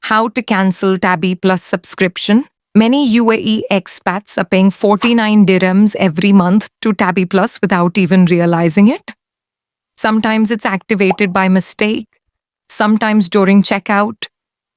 how to cancel Tabby Plus subscription. Many UAE expats are paying 49 dirhams every month to Tabby Plus without even realizing it. Sometimes it's activated by mistake, sometimes during checkout,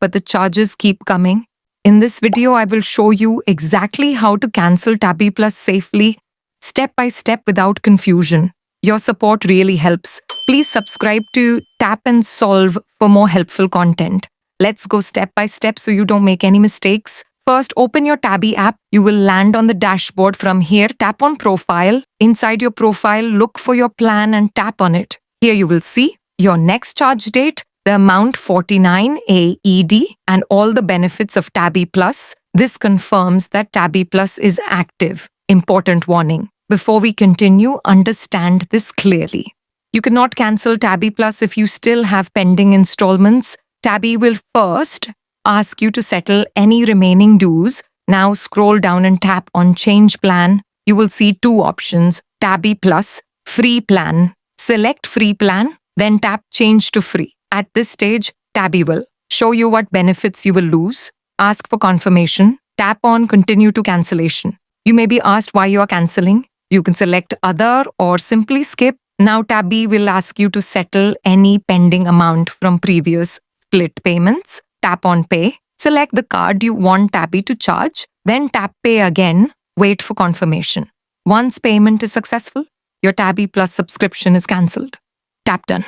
but the charges keep coming. In this video, I will show you exactly how to cancel Tabby Plus safely, step by step without confusion. Your support really helps. Please subscribe to Tap and Solve for more helpful content. Let's go step by step so you don't make any mistakes. First, open your Tabby app. You will land on the dashboard. From here, tap on Profile. Inside your profile, look for your plan and tap on it. Here you will see your next charge date, the amount 49 AED, and all the benefits of Tabby Plus. This confirms that Tabby Plus is active. Important warning. Before we continue, understand this clearly. You cannot cancel Tabby Plus if you still have pending installments. Tabby will first ask you to settle any remaining dues. Now scroll down and tap on Change Plan. You will see two options, Tabby Plus, Free Plan. Select Free Plan, then tap Change to Free. At this stage, Tabby will show you what benefits you will lose. Ask for confirmation. Tap on Continue to Cancellation. You may be asked why you are cancelling. You can select Other or simply skip. Now Tabby will ask you to settle any pending amount from previous split payments. Tap on Pay. Select the card you want Tabby to charge. Then tap Pay again. Wait for confirmation. Once payment is successful, your Tabby Plus subscription is cancelled. Tap Done.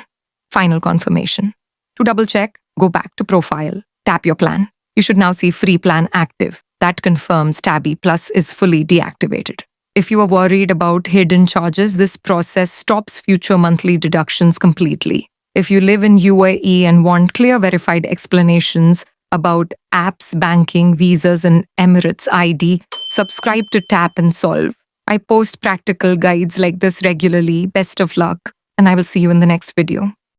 Final confirmation. To double check, go back to Profile. Tap your plan. You should now see Free Plan active. That confirms Tabby Plus is fully deactivated. If you are worried about hidden charges, this process stops future monthly deductions completely. If you live in UAE and want clear verified explanations about apps, banking, visas, and Emirates ID, subscribe to Tap and Solve. I post practical guides like this regularly. Best of luck, and I will see you in the next video.